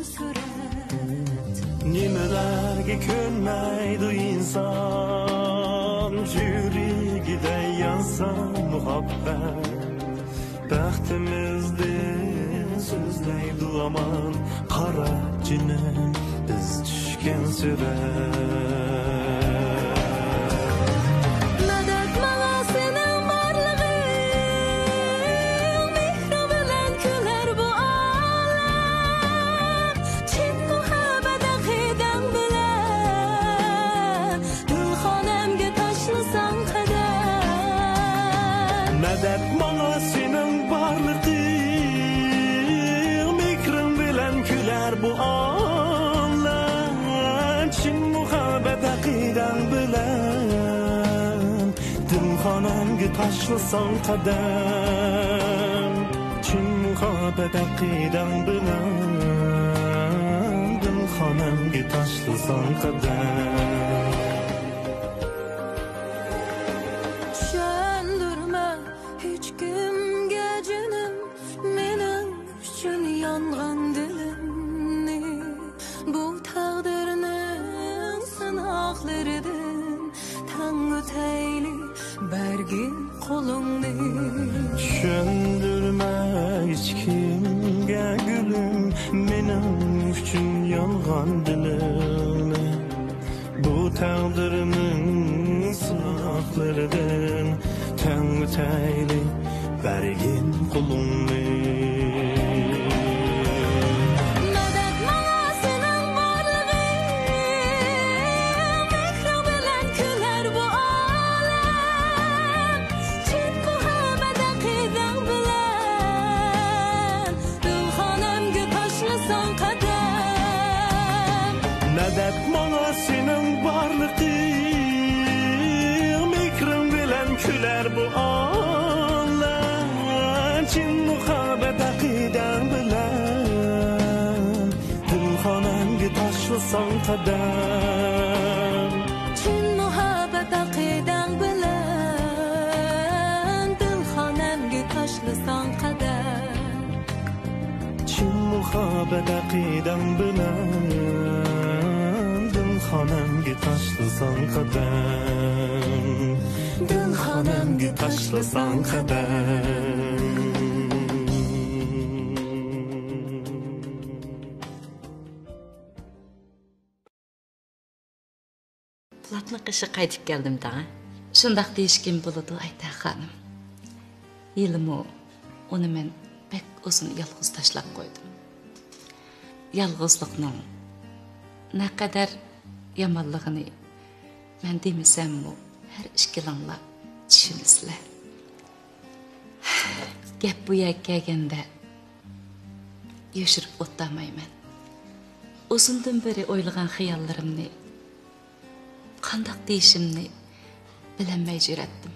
surat Nimelerge könmeydi insan Yüreğide yansan muhabbet Baxtimizde sözleydi aman Qara cinem biz düşken surat Medet bana senin varlığın Mikrin bilen küler bu ağlar Çin muhabbet akiden bilen Dimxonamga tashlasan qadam Çin muhabbet akiden bilen Dimxonamga tashlasan qadam Düşündürme hiç kimge gülüm Benim üçün yalgan dilimi Bu takdirimin sınaklarıdır Tanrı teyli bergin kulumni Medet bana senin varlığın Mikrin bilen küler bu ağlar Çin muhabbet akiden bilen Dimxonamga tashlasan qadam Çin muhabbet akiden bilen Dimxonamga tashlasan qadam Çin muhabbet akiden bilen Dimxonamga tashlasan qadam Dimxonamga tashlasan qadam Platni qishi qaytib keldim da. Shundaq deyishkim bo'ladi Ayta xonim. Yilimi uni men pek uzun yolg'iz tashlab qo'ydim. Yolg'izlikning naqadar yomonligini men demasam-mu har ishkilanglar tushunasizlar. Gap bu yerga kelganda yoshirib o'tmayman. Uzundan beri o'ylagan xiyollarimni qandaq deyishimni bilmay juratdim.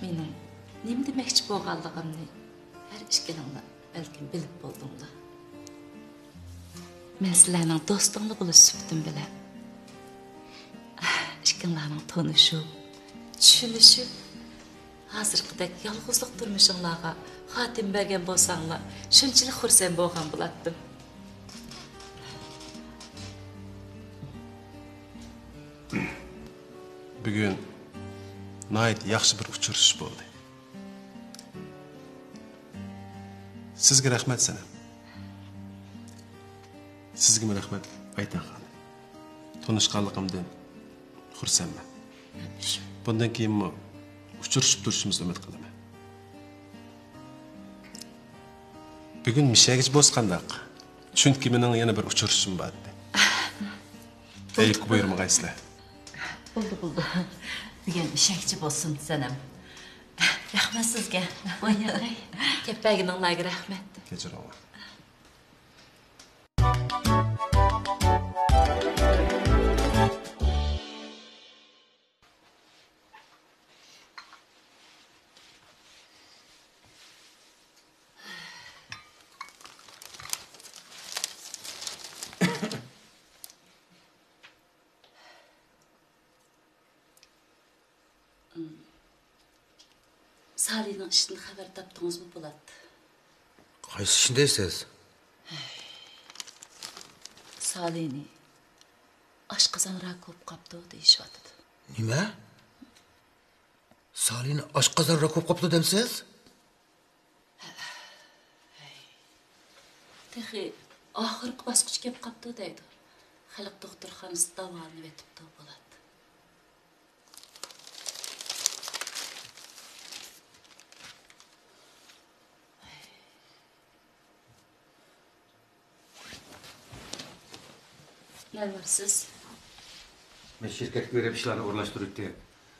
Mening nima demoqchi bo'lganligimni har ishkilanglar balkim bilib bo'ldinglar. Men sizlarning do'stinglar bo'lish suhbatim bilan ishkillarning tanishib, tushunishib, hozirgidek yolg'izlik turmushinglarga xotim bergan bo'lsanglar, shunchalik xursand bo'lgan bo'lardim. Bugün nayet yaxshi bir uchrashish bo'ldi. Sizga rahmat sana. Sizga rahmat Ayta xonim. Tanishganligimdan xursandman. Bundan keyin uchrashib turishimizni umid qilaman. Bugün mishagich bosqandaq. Chunki mening yana bir uchrashishim bor edi. Ayıp buyurmag'aysizlar. Buldu. Bugün mishagchi bo'lsin sanam. Rahmat sizga. Buyuring. Kepagininglarga rahmat. Kechiringlar. Salihning ishidan xabar topdingizmi bo'ladi? Qaysi ishindaysiz? Salini oshqozonroq ko'p qopdi deyishyapti. Nima? Salini oshqozonroq ko'p qopti demsiz? Texi oxirgi bosqich kelib qopdi deydi. Xalq doktorxonasi davolanib etibdi bo'ladi. Ne var siz? Men şirketga berib ishlarni o'rlashtiribdi.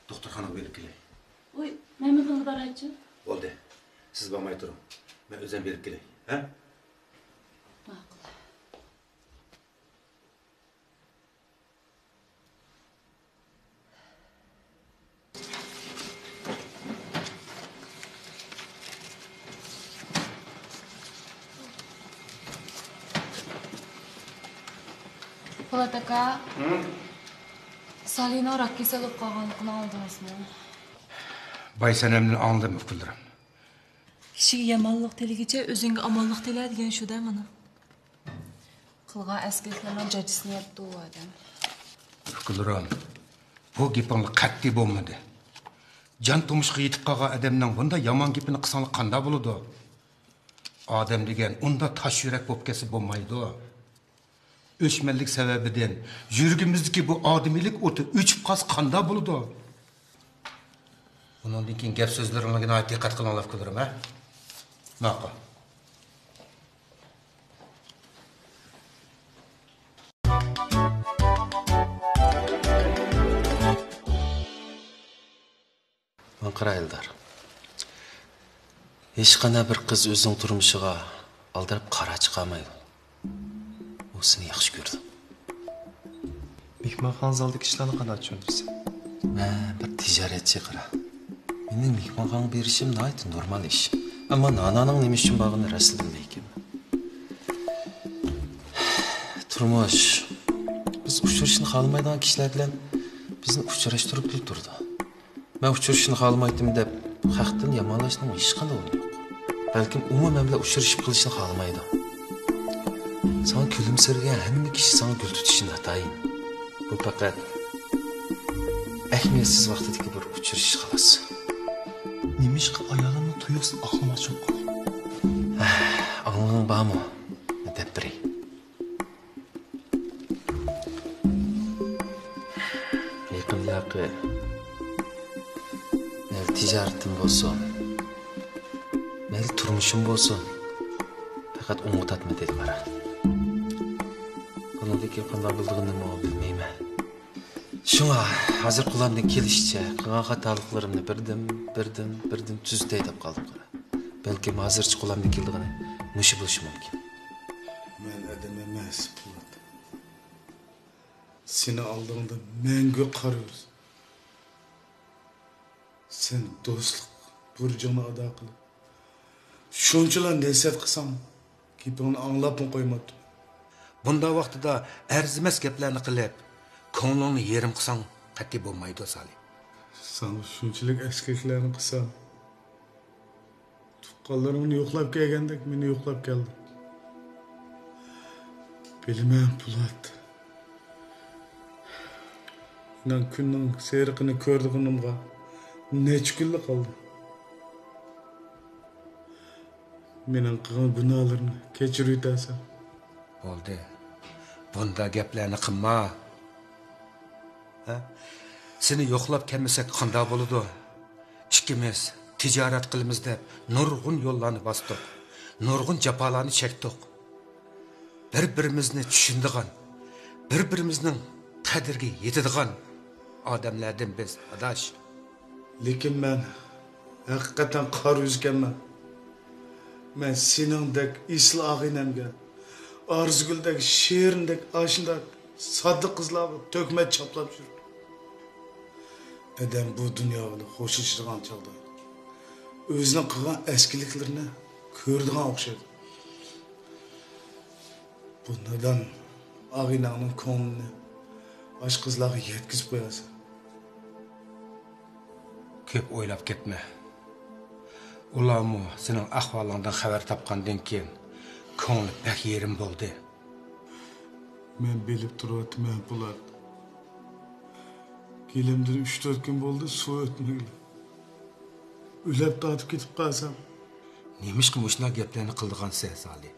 Doktorxonaga berib kelay. Oy, men bunu baraychi. Bo'ldi. Siz bormay turing. Men o'zim berib kelay, ha? Ma'qul. Polat aka. Salini rak kasal bo'lib qolganligini oldingizmi? Baysanamni anladım ukuldirim. Kishiga yomonlik tilagicha o'zingga omonlik tila degan shu-da mana. Qilgan askarlarning jajisini yapti u odam. Ukuldirim. Bu gapingni qat'iy bo'lmadi. Jan turmushga yetib qolgan odamning bunda yomon gapini qilsang qanday bo'ladi? Odam degan unda tosh yurak bo'lib kelsa bo'lmaydi. O'chmanlik sababidan yuragimizdagi bu odamiylik o'ti o'chib qolsa qanday bo'ladi? Bundan keyin gap so'zlaringizga diqqat qilinglar ukuldirim, ha? Ma'qul. Men qara Eldar. Hech qanday bir qiz o'zining turmushiga aldirib qara chiqamaydi. U seni yaxshi ko'rdi. Mehmonxona zaldagi ishlarni qanday tushuntirsan? Men bir tijoratchi qara. Mening mehmonxona berishim nihoyat normal ish. Ammo nananing nima uchun borganini rasl bilmayman. Turmush biz uchrashishni xohlamaydigan kishilar bilan bizni uchrashtirib turdi. Men uchrashishni xohlamaydim deb haqdan yomonlashning hech qanday o'rni yo'q. Balkim umuman bilan uchrashib qilishni xohlamaydi. Sana gülümsergen hamma kishi sana gül tutishini atayin. Bu faqat ahamiyatsiz vaqtdagi bir uchrashish xolos. Nimishqa ayolimni tuyuqsiz oqlamoqchi qol. Anglag'ing bormi? Deb biray. Yaqinlarga tijoratim bo'lsin, mayli turmushim bo'lsin, faqat unutma dedi qara. Buningdagi qanday bo'lganini bilmayman. Shunga hozir qo'limdan kelishicha qilgan xatoliklarımni birdim tuzday deb qoldim qara. Balki hozircha qo'limdan keldigani mushi bo'lishi mumkin. Men adam emas, Polat. Seni aldığında mengu qarıyoruz. Sen dostluk burcunu ada qilib. Shunchalar nasihat qilsam, gapingni anglab qo'ymadim. Bunda vaqtida arzimas gaplarni qilib, ko'nglingni yerim qilsang qat'iy bo'lmaydi Salih. Sana shunchalik askaklarni qilsam, tuqqanlarimni yo'qlab kelgandek meni yo'qlab keldi. Bilmem Polat. Inan kunning seriqini ko'rdig'imga necha kunlik qoldi. Mening qilgan gunohlarimni kechirib o'tasan. Bo'ldi. Bunda gaplarni qilma. Ha? Seni yo'qlab kelmasak qanday bo'ladi? Ikkimiz tijorat qilamiz deb nurg'un yo'llarni bosdik. Nurg'un jafolarni chekdik. Bir-birimizni tushundigan, bir-birimizning qadriga yetadigan odamlardan biz, adash. Lekin men haqiqatan qor yuzganman. Men seningdek isli og'inamga, Arzguldek, Şehrindek, Aşındek sodda qizlarga to'kmat chaplab yurdi. Adam bu dunyoda xo'shishirgan chog'da o'zining qilgan eskiliklarni ko'rdigan o'xshaydi. Bundan og'inangning ko'nglini bosh qizlarga yetkazib qo'yasan. Ko'p o'ylab ketma. Ularmi sening ahvolingdan xabar topgandan keyin ko'ngli pek yerim bo'ldi. Men bilip turibman Po'lat. Kelimden 3-4 gün bo'ldi, suv o'tmagli. Ulab tatib ketib qolsam. Nemishqa mushuna gaplarni qildigan sen Salih.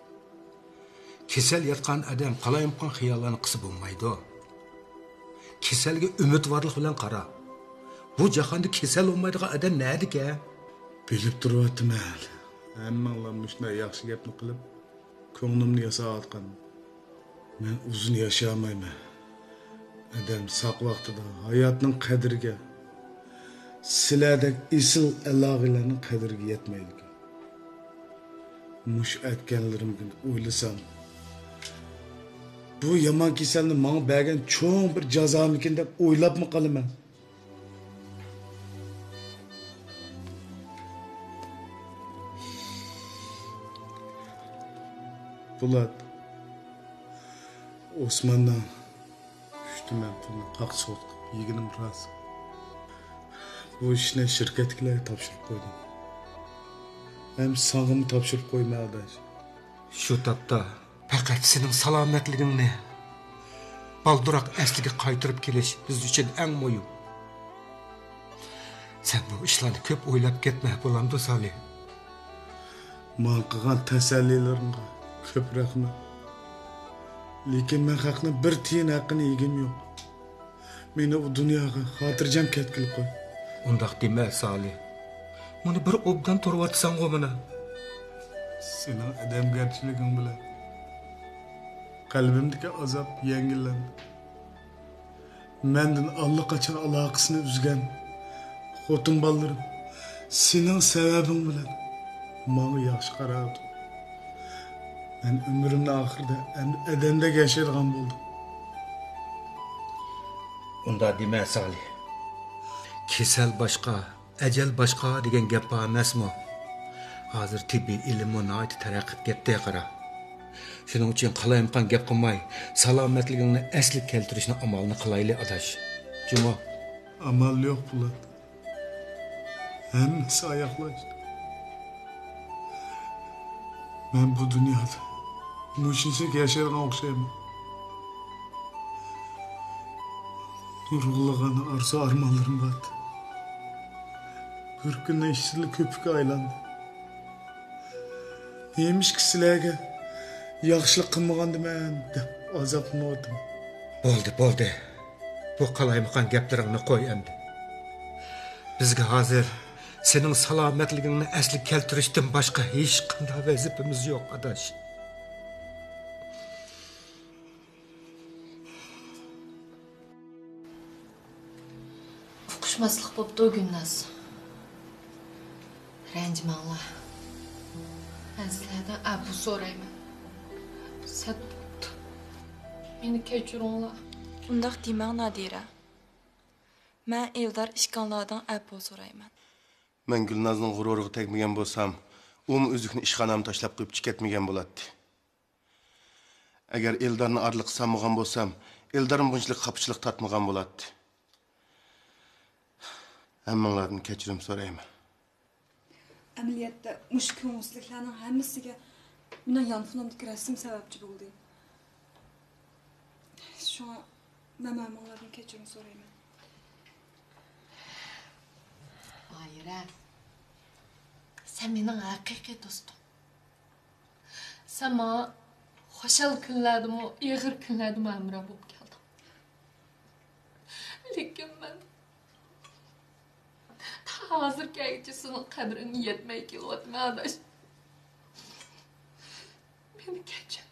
Kesel yatgan adam qalayimqan xiyollarni qisib bo'lmaydi. Keselga umidvorlik bilan qara. Bu jahonda kesel olmaydigan adam neydi-ki? Bilib turibman. Hammanglar shunday yaxshi gapni qilib, ko'nglimni yasayotgan. Men uzun yaşamayman. Adam saq vaqtida hayotning qadriga, sizlardek isil aloqalarning qadriga yetmaydi. Mush aytganlarimni o'ylasam, bu yomon kasalni menga bergan cho'ng bir jazomikin deb o'ylabmi qolaman. Po'lat, Osmandan düştümen pulni qaqsoq yeginim rost. Bu ishni shirkatga topshirib qo'ydim. Hem sağımı topshirib qo'yma adash. Shu topda faqat sening salomatligingni balduroq asliga qaytarib kelish biz uchun eng muhim. Sen bu ishlarni ko'p o'ylab ketma bo'lamdi Salih. Men qilgan tasallilarimga ko'p rahmat. Lekin men haqni bir tiyin haqqini yegim yo'q. Meni bu dunyoga xotirjam ketkilib qo'y. Undaq dema Salih. Buni bir obdan turvatsan-ku mana. Sening adamgarchiliging bilan qalbimdagi azob yengillandi. Mendan allaqachon aloqasini uzgan xotin bolalarım sening sababing bilan menga yaxshi qaradi. Ben ömrümün ahirde edende yaşayırgan buldum. Unda deme Salih. Kesel başka, ecel başka degan gap emasmi? Hozir tibbiy ilm nihoyat taraqqiyot ketdi qara. Shuning uchun qalayimqan gap qilmay, salomatligingni asli keltirishni amalini qilayli adash. Juma. Amal yo'q Po'lat. Hammasi oyoqlashdi. Ben bu dünyada muşinsiz yaşayırgan okşayamam. Nurgulağın arzu armanlarım vardı. Bir günde işsizlik köpük aylandı. Neymiş ki sizlerge yaxşılık kılmağandı ben de azapını oldum. Bo'ldi. Bu qalayimqan gaplaringni qo'y endi. Bizga hozir sening salomatligingni asli keltirishdan boshqa hech qanday vazifamiz yo'q adash. Uqishmaslik bo'pti o Gulnaz. Ranjimanglar. Men sizlardan afu so'rayman. Sat bo'pti. Meni kechiringlar. Undaq demang Nadira. Men Eldar ishqonlardan afu so'rayman. Men Gulnazning g'ururiga tegmagan bo'lsam, u o'zikni ishxonamni tashlab qo'yib ketmagan bo'ladi. Agar Eldarni orliq qilmagan bo'lsam, Eldarm bunchalik qapchilik tatmagan bo'ladi. Hammanglardan kechirim so'rayman. Amaliyotda mush ko'ngilsizliklarning hammasiga bundan yonxonamdagi rasm sababchi bo'ldi. Shuna men hammanglardan kechirim so'rayman. Ayra. Sen mening haqiqiy do'stim. Sen bana xo'shal kunlardimi, ig'ir kunlardimi hamroh bo'lib kelding. Lekin men hozirgacha sening qadringga yetmay kelyapman adash. Meni kechir.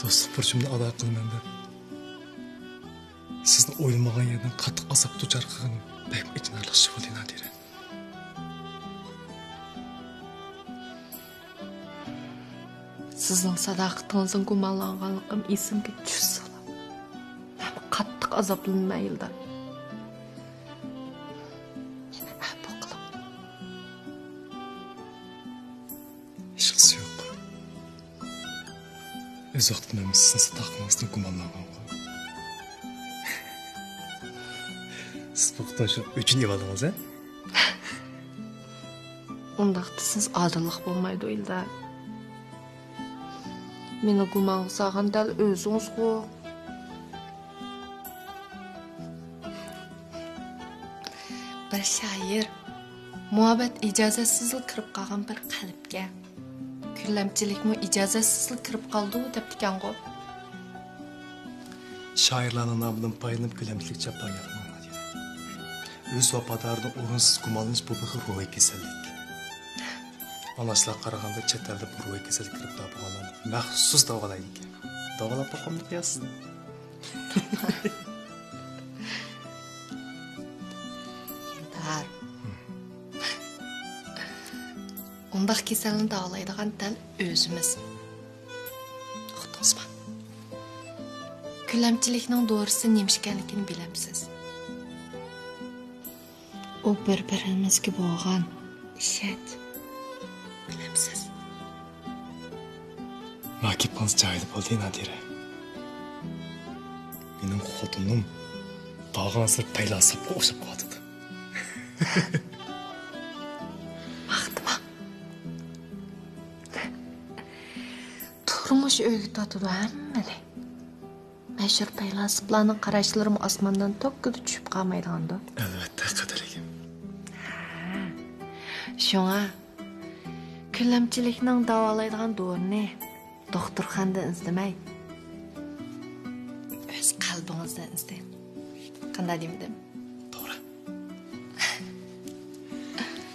Dostluk burchimni ado qilman deb sizni o'ylamagan yerdan qattiq azob duchor qilganim Bek için aralashib oldi Nadira. Sizning sadoqatingizning gumonlanganligim esimga tushsa, men qattiq azoblanmay yildan. Meni afv qiling. Hech qisi yo'q. O'z vaqtida men sizning sadoqatingizni gumonlagan. Siz bu qutashib uchun yemadingiz, ha? Undaqda siz odillik bo'lmaydi o'yilda. Meni gumon qilgan dal o'zingiz-ku. Bir shoir muhabbat ijozatsiz kirib qolgan bir qalbga kullamchilikmi ijozatsiz kirib qoldi deb ekan-ku. Shoirlarning nomidan paylanib kulamchilik chapdan yapman Nadira. O'z vafadardan o'rinsiz gumonlanish bu bir ruhiy kasallik. Anaslar qaraganda chet elda bu ruhiy kasallik kirib topganlarni maxsus davolaydi ekan. Davolab boqimni qiyasiz. Dar. Undaq kasalni davolaydigan dal o'zimiz. Xudo'zman. Kullamchilikning doğrusu nima ekanligini bilamsiz. O bir-birimizga bo'lgan ishat. Bilamsiz. Makibimiz joyida bo'ldi Nadira. Mening xotinim tog'asir paylasibga o'xshab qoldi. Maqtama. Turmush o'rgatadi hammani. Məşhur paylasiblarning qarashlari osmondan tokkida tushib qolmaydi. Albatta, qadrligim. Shunga kullamchilikning davolaydigan dorini doktorxonada izlamay, o'z qalbingizdan izlang. Qanday deyman? To'g'ri.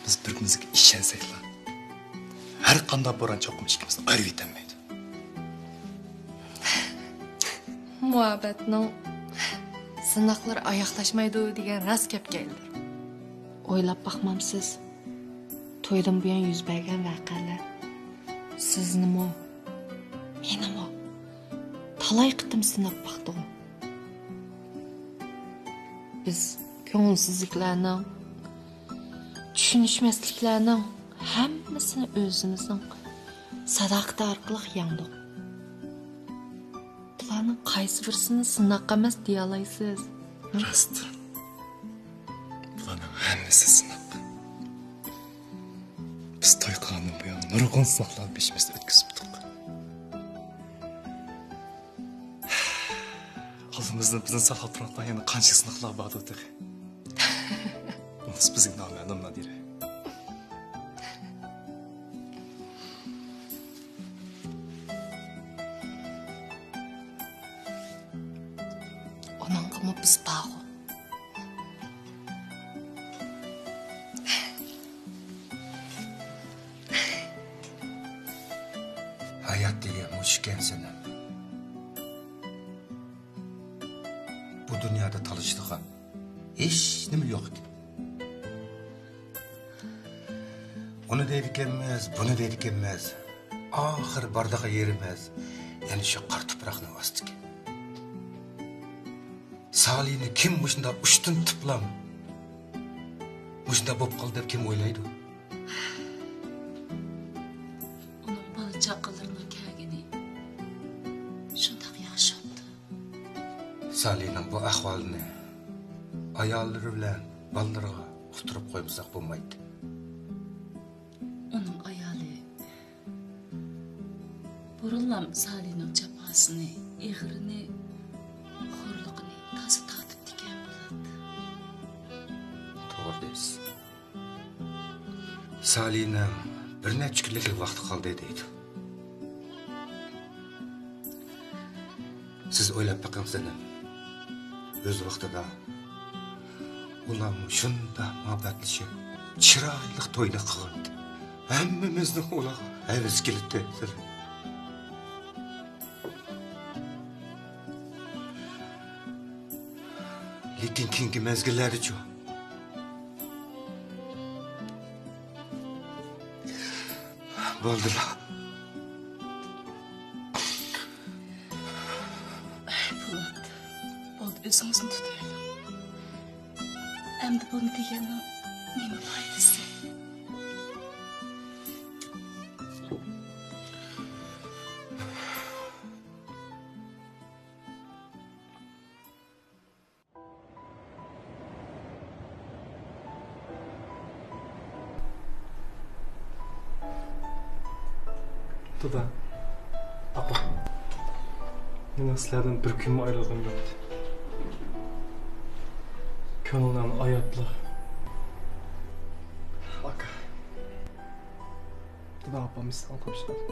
Biz bir-birimizga ishonsaklar, har qanday bo'ron cho'qim ikkimizni ayirib yetolmaydi. Muhabbatning sinoqlar oyoqlashmaydi degan rost gap keldi. O'ylab baxmamsiz. To'ydan buyon yuz bergan voqealar siznimi, menimi talay qitim sinab baxdim. Biz ko'ngilsizliklarning, tushunishmasliklarning hammasini o'zimizning sadoqati orqali yengdik. Bularning qaysi birisini sinoq emas deya olaysiz? Rost. Bularning hammasi sinoq. Biz to'y qilgandan buyon nurg'un sinoqlar beshimizda o'tkazibdik. Oldimizda bizni saqlab turadigan yana qancha sinoqlar bor edi. Bunisi bizning noma'lum Nadira. Onangga biz bağ. Hayat degan mushkan seni. Bu dunyoda talishdigan hech nima yo'q ekan. Uni deydi ekanmiz, buni deydi ekanmiz. Oxir bardaga yerimiz. Ya'ni shu qor tuproqni ostiga. Salini kim mushunda ushtin tiplam? Mushunda bo'lib qoldi deb kim o'ylaydi? Uning bola chaqalarining kelgani shundoq yaxshi bo'ldi. Salining bu ahvolini ayollari bilan ballarga uqtirib qo'ymasak bo'lmaydi. Uning ayoli burunlam Salining jafosini, ig'irini, xo'rligini toza tatib degan bo'ladi. To'g'ri deysiz. Salining bir necha kunlik vaqti qoldi deydi. Siz o'ylab boqing seni. O'z vaqtida ular shunda muhabbatlashib, chiroyli to'yni qildi. Hammamizni ularga aviz keldi. Lekin keyingi mezgillari-chi Bo'ldi-la. Bulut, bo'ldi, o'zingizni tutaylik. Endi buni deganning nima foydasi? Dada, apa, men sizlardan bir kun ayrılgım yoktu. Ko'nglimdan ayatla. Aka, Dada apam sizdan qo'shiladi.